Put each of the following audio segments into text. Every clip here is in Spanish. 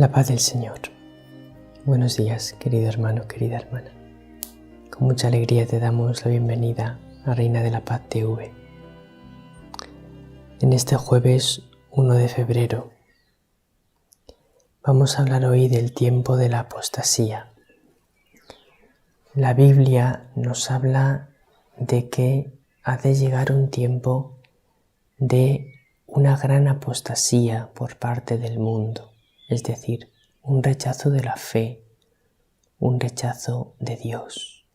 La paz del Señor. Buenos días, querido hermano, querida hermana. Con mucha alegría te damos la bienvenida a Reina de la Paz TV. En este jueves 1 de febrero vamos a hablar hoy del tiempo de la apostasía. La Biblia nos habla de que ha de llegar un tiempo de una gran apostasía por parte del mundo, es decir, un rechazo de la fe, un rechazo de Dios.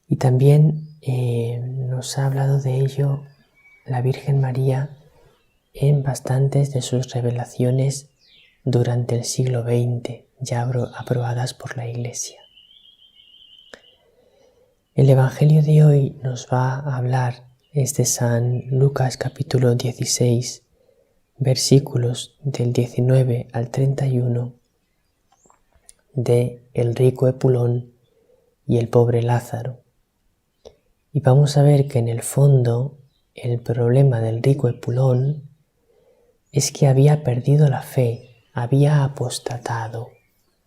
Y también nos ha hablado de ello la Virgen María en bastantes de sus revelaciones durante el siglo XX, ya aprobadas por la Iglesia. El Evangelio de hoy nos va a hablar es de San Lucas capítulo 16, versículos del 19 al 31, de el rico Epulón y el pobre Lázaro. Y vamos a ver que en el fondo el problema del rico Epulón es que había perdido la fe, había apostatado,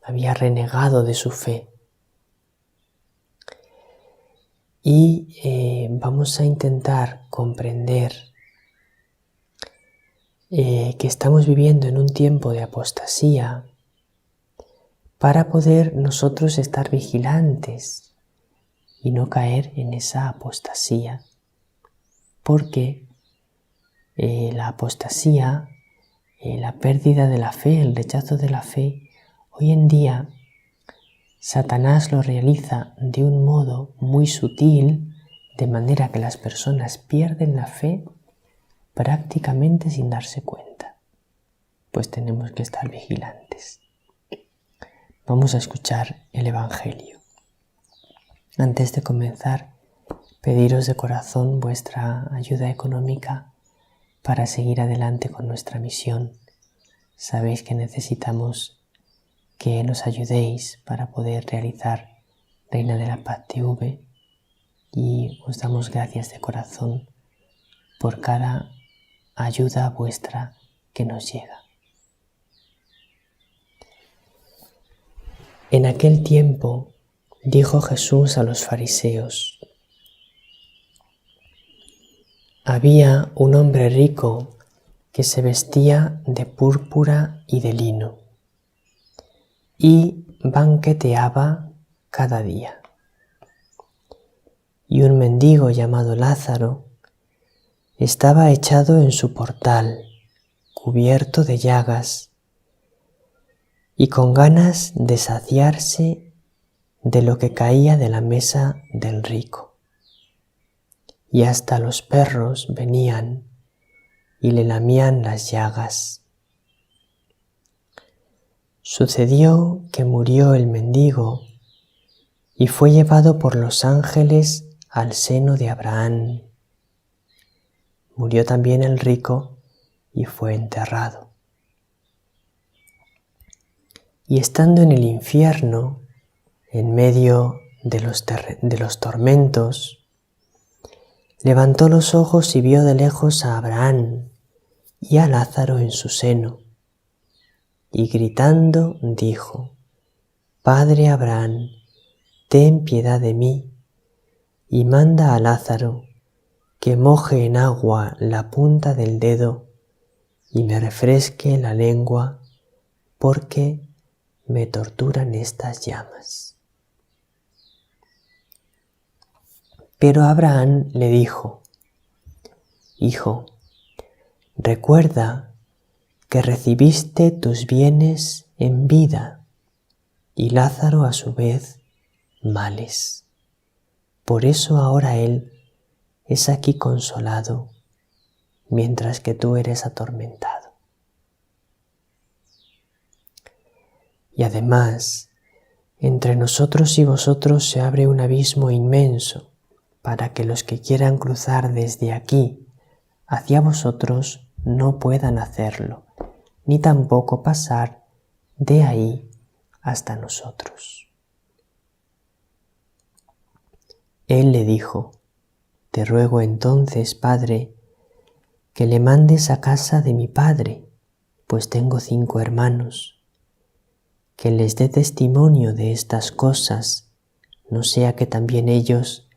había renegado de su fe. Y vamos a intentar comprender que estamos viviendo en un tiempo de apostasía para poder nosotros estar vigilantes y no caer en esa apostasía. Porque la apostasía, la pérdida de la fe, el rechazo de la fe, hoy en día Satanás lo realiza de un modo muy sutil, de manera que las personas pierden la fe prácticamente sin darse cuenta. Pues tenemos que estar vigilantes. Vamos a escuchar el Evangelio. Antes de comenzar, pediros de corazón vuestra ayuda económica para seguir adelante con nuestra misión. Sabéis que necesitamos que nos ayudéis para poder realizar Reina de la Paz TV y os damos gracias de corazón por cada ayuda vuestra que nos llega. En aquel tiempo dijo Jesús a los fariseos: había un hombre rico que se vestía de púrpura y de lino y banqueteaba cada día. Y un mendigo llamado Lázaro estaba echado en su portal, cubierto de llagas, y con ganas de saciarse de lo que caía de la mesa del rico. Y hasta los perros venían y le lamían las llagas. Sucedió que murió el mendigo y fue llevado por los ángeles al seno de Abraham. Murió también el rico y fue enterrado. Y estando en el infierno, en medio de los tormentos, levantó los ojos y vio de lejos a Abraham y a Lázaro en su seno. Y gritando dijo: Padre Abraham, ten piedad de mí, y manda a Lázaro que moje en agua la punta del dedo y me refresque la lengua, porque me torturan estas llamas. Pero Abraham le dijo: Hijo, recuerda que recibiste tus bienes en vida y Lázaro a su vez males. Por eso ahora él es aquí consolado, mientras que tú eres atormentado. Y además, entre nosotros y vosotros se abre un abismo inmenso para que los que quieran cruzar desde aquí hacia vosotros no puedan hacerlo, ni tampoco pasar de ahí hasta nosotros. Él le dijo: Te ruego entonces, Padre, que le mandes a casa de mi padre, pues tengo 5 hermanos, que les dé testimonio de estas cosas, no sea que también ellos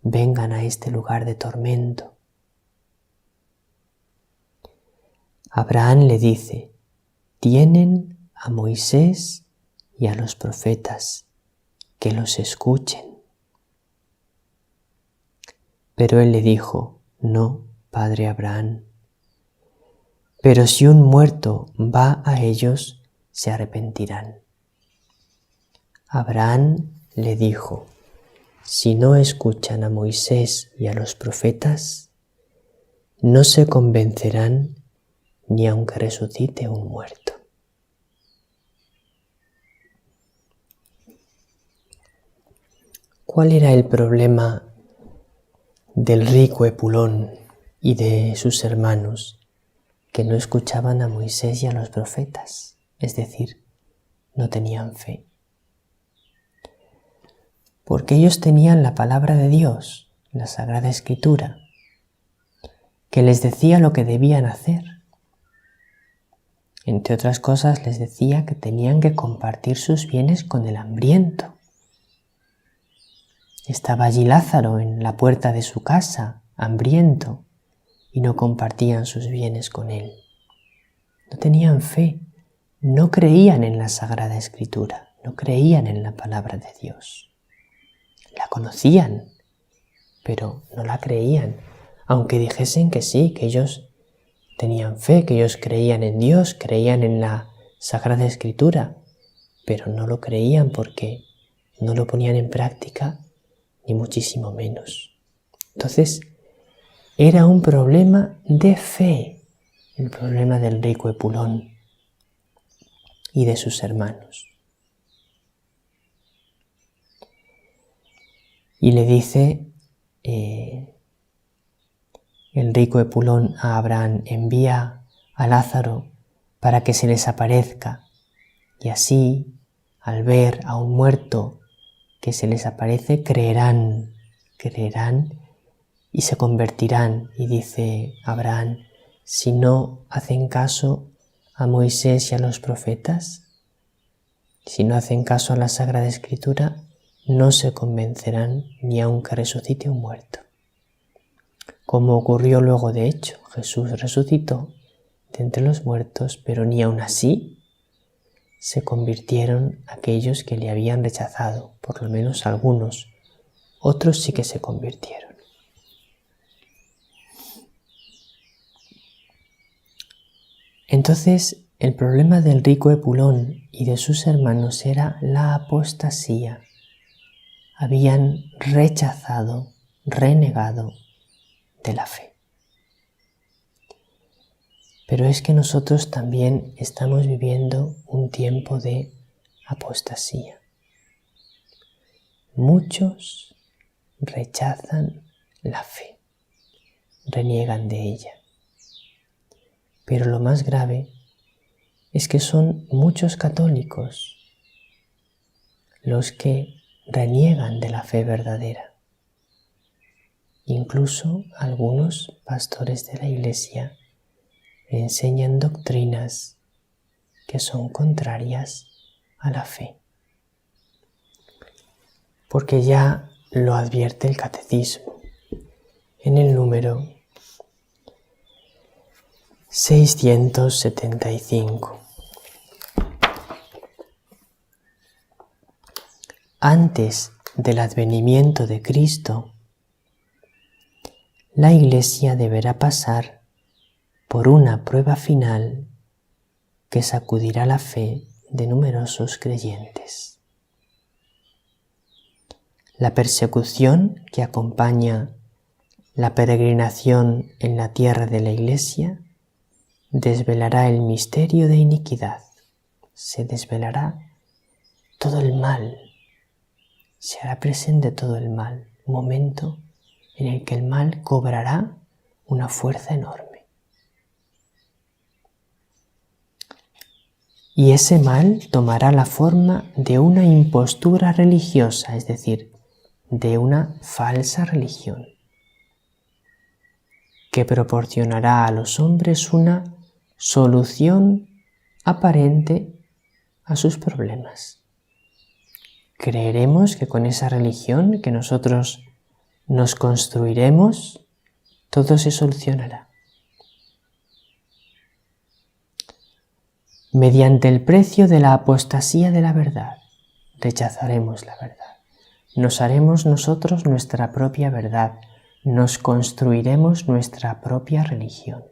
vengan a este lugar de tormento. Abraham le dice: tienen a Moisés y a los profetas, que los escuchen. Pero él le dijo: no, padre Abraham, pero si un muerto va a ellos, se arrepentirán. Abraham le dijo: si no escuchan a Moisés y a los profetas, no se convencerán ni aunque resucite un muerto. ¿Cuál era el problema del rico Epulón y de sus hermanos? Que no escuchaban a Moisés y a los profetas, es decir, no tenían fe. Porque ellos tenían la palabra de Dios, la Sagrada Escritura, que les decía lo que debían hacer. Entre otras cosas, les decía que tenían que compartir sus bienes con el hambriento. Estaba allí Lázaro en la puerta de su casa, hambriento, y no compartían sus bienes con él. No tenían fe, no creían en la Sagrada Escritura, no creían en la palabra de Dios. La conocían, pero no la creían, aunque dijesen que sí, que ellos tenían fe, que ellos creían en Dios, creían en la Sagrada Escritura, pero no lo creían porque no lo ponían en práctica, ni muchísimo menos. Entonces, era un problema de fe, el problema del rico Epulón y de sus hermanos. Y le dice el rico Epulón a Abraham: envía a Lázaro para que se les aparezca, y así, al ver a un muerto que se les aparece, creerán y se convertirán. Y dice Abraham: si no hacen caso a Moisés y a los profetas, si no hacen caso a la Sagrada Escritura, no se convencerán ni aunque resucite un muerto. Como ocurrió luego de hecho, Jesús resucitó de entre los muertos, pero ni aun así se convirtieron aquellos que le habían rechazado, por lo menos algunos. Otros sí que se convirtieron. Entonces, el problema del rico Epulón y de sus hermanos era la apostasía. Habían rechazado, renegado de la fe. Pero es que nosotros también estamos viviendo un tiempo de apostasía. Muchos rechazan la fe, reniegan de ella. Pero lo más grave es que son muchos católicos los que reniegan de la fe verdadera. Incluso algunos pastores de la Iglesia enseñan doctrinas que son contrarias a la fe. Porque ya lo advierte el Catecismo en el número 675. Antes del advenimiento de Cristo, la Iglesia deberá pasar por una prueba final que sacudirá la fe de numerosos creyentes. La persecución que acompaña la peregrinación en la tierra de la Iglesia desvelará el misterio de iniquidad, se desvelará todo el mal, se hará presente todo el mal, un momento en el que el mal cobrará una fuerza enorme. Y ese mal tomará la forma de una impostura religiosa, es decir, de una falsa religión, que proporcionará a los hombres una solución aparente a sus problemas. Creeremos que con esa religión que nosotros nos construiremos, todo se solucionará. Mediante el precio de la apostasía de la verdad, rechazaremos la verdad. Nos haremos nosotros nuestra propia verdad, nos construiremos nuestra propia religión.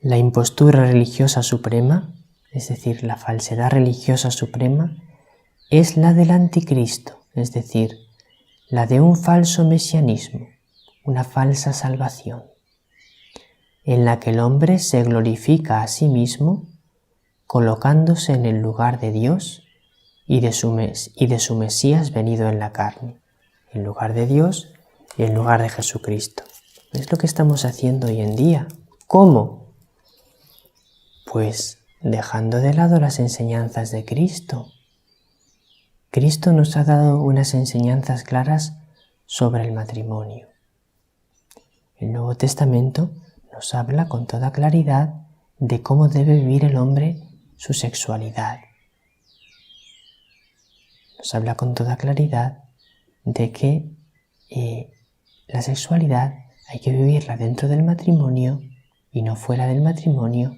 La impostura religiosa suprema, es decir, la falsedad religiosa suprema, es la del anticristo, es decir, la de un falso mesianismo, una falsa salvación, en la que el hombre se glorifica a sí mismo, colocándose en el lugar de Dios y de su Mesías venido en la carne, en lugar de Dios y en lugar de Jesucristo. Es lo que estamos haciendo hoy en día. ¿Cómo? Pues dejando de lado las enseñanzas de Cristo. Cristo nos ha dado unas enseñanzas claras sobre el matrimonio. El Nuevo Testamento nos habla con toda claridad de cómo debe vivir el hombre su sexualidad. Nos habla con toda claridad de que la sexualidad hay que vivirla dentro del matrimonio y no fuera del matrimonio,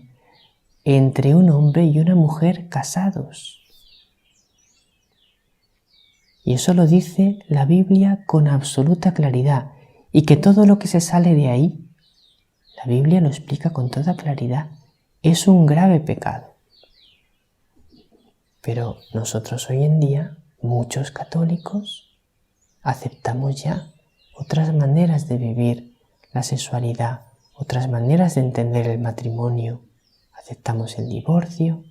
entre un hombre y una mujer casados. Y eso lo dice la Biblia con absoluta claridad, y que todo lo que se sale de ahí, la Biblia lo explica con toda claridad, es un grave pecado. Pero nosotros hoy en día, muchos católicos, aceptamos ya otras maneras de vivir la sexualidad, otras maneras de entender el matrimonio. Aceptamos el divorcio,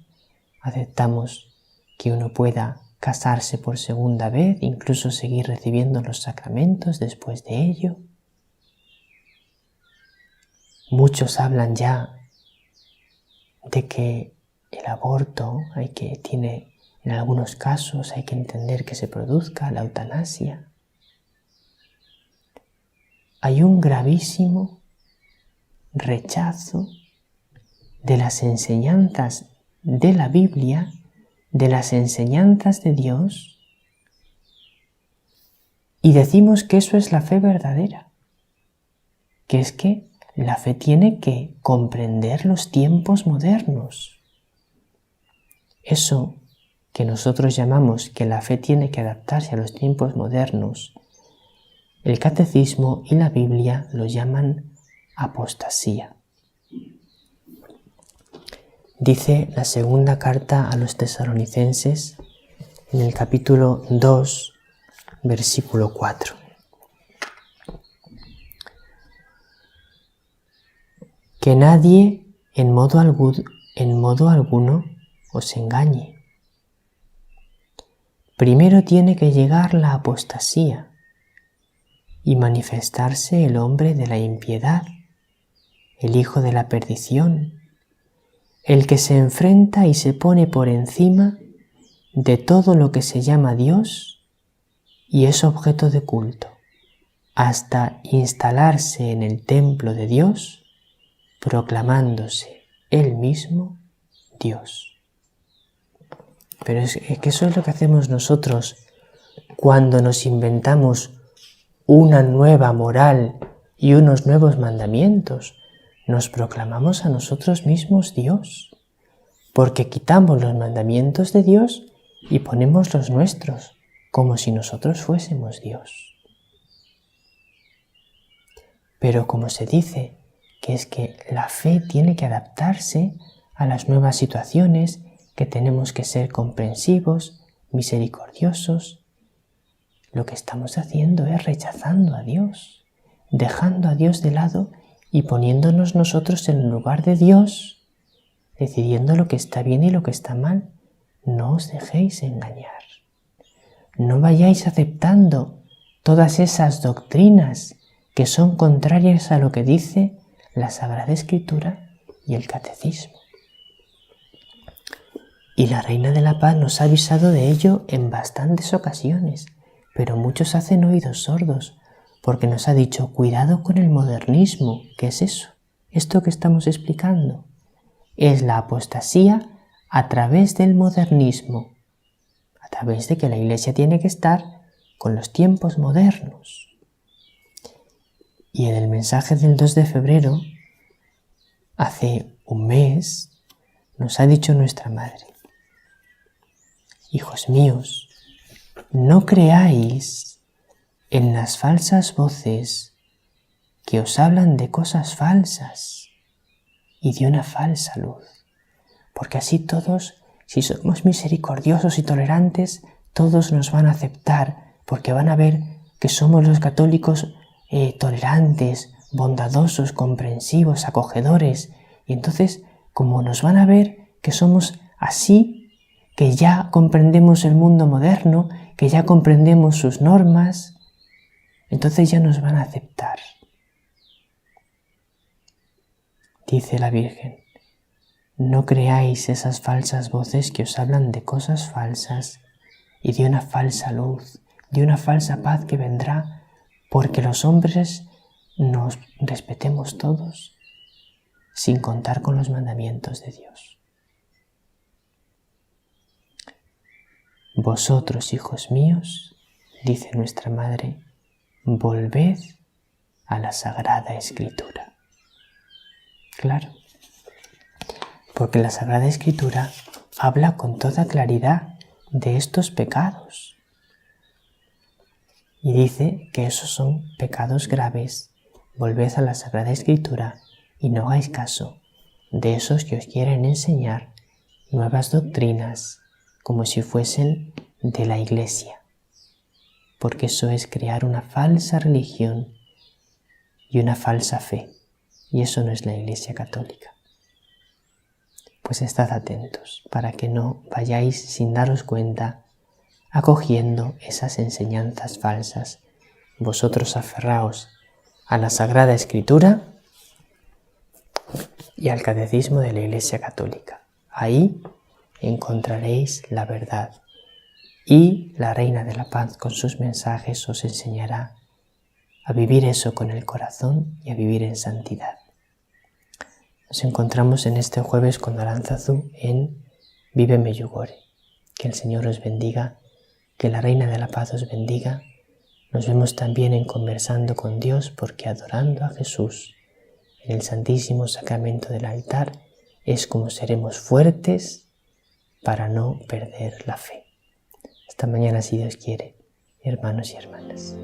aceptamos que uno pueda casarse por segunda vez, incluso seguir recibiendo los sacramentos después de ello. Muchos hablan ya de que el aborto en algunos casos hay que entender que se produzca la eutanasia. Hay un gravísimo rechazo de las enseñanzas de la Biblia, de las enseñanzas de Dios, y decimos que eso es la fe verdadera, que es que la fe tiene que comprender los tiempos modernos. Eso que nosotros llamamos que la fe tiene que adaptarse a los tiempos modernos, el catecismo y la Biblia lo llaman apostasía. Dice la segunda carta a los tesalonicenses en el capítulo 2, versículo 4. Que nadie en modo alguno os engañe. Primero tiene que llegar la apostasía y manifestarse el hombre de la impiedad, el hijo de la perdición, el que se enfrenta y se pone por encima de todo lo que se llama Dios y es objeto de culto, hasta instalarse en el templo de Dios, proclamándose él mismo Dios. Pero es que eso es lo que hacemos nosotros cuando nos inventamos una nueva moral y unos nuevos mandamientos. Nos proclamamos a nosotros mismos Dios, porque quitamos los mandamientos de Dios y ponemos los nuestros, como si nosotros fuésemos Dios. Pero como se dice, que es que la fe tiene que adaptarse a las nuevas situaciones, que tenemos que ser comprensivos, misericordiosos, lo que estamos haciendo es rechazando a Dios, dejando a Dios de lado y poniéndonos nosotros en el lugar de Dios, decidiendo lo que está bien y lo que está mal. No os dejéis engañar. No vayáis aceptando todas esas doctrinas que son contrarias a lo que dice la Sagrada Escritura y el Catecismo. Y la Reina de la Paz nos ha avisado de ello en bastantes ocasiones, pero muchos hacen oídos sordos, porque nos ha dicho, cuidado con el modernismo. ¿Qué es eso? esto que estamos explicando es la apostasía a través del modernismo, a través de que la Iglesia tiene que estar con los tiempos modernos. Y en el mensaje del 2 de febrero, hace un mes, nos ha dicho nuestra Madre: hijos míos, no creáis en las falsas voces que os hablan de cosas falsas y de una falsa luz, porque así todos, si somos misericordiosos y tolerantes, todos nos van a aceptar, porque van a ver que somos los católicos tolerantes, bondadosos, comprensivos, acogedores, y entonces, como nos van a ver que somos así, que ya comprendemos el mundo moderno, que ya comprendemos sus normas, entonces ya nos van a aceptar. Dice la Virgen: no creáis esas falsas voces que os hablan de cosas falsas y de una falsa luz, de una falsa paz que vendrá porque los hombres nos respetemos todos sin contar con los mandamientos de Dios. Vosotros, hijos míos, dice nuestra Madre, volved a la Sagrada Escritura. Claro, porque la Sagrada Escritura habla con toda claridad de estos pecados y dice que esos son pecados graves. Volved a la Sagrada Escritura y no hagáis caso de esos que os quieren enseñar nuevas doctrinas como si fuesen de la Iglesia, porque eso es crear una falsa religión y una falsa fe, y eso no es la Iglesia católica. Pues estad atentos para que no vayáis sin daros cuenta acogiendo esas enseñanzas falsas. Vosotros aferraos a la Sagrada Escritura y al Catecismo de la Iglesia Católica. Ahí encontraréis la verdad y la Reina de la Paz con sus mensajes os enseñará a vivir eso con el corazón y a vivir en santidad. Nos encontramos en este jueves con Aránzazu en Vive Medjugorje. Que el Señor os bendiga, que la Reina de la Paz os bendiga. Nos vemos también en Conversando con Dios, porque adorando a Jesús en el Santísimo Sacramento del altar es como seremos fuertes para no perder la fe. Hasta mañana si Dios quiere, hermanos y hermanas.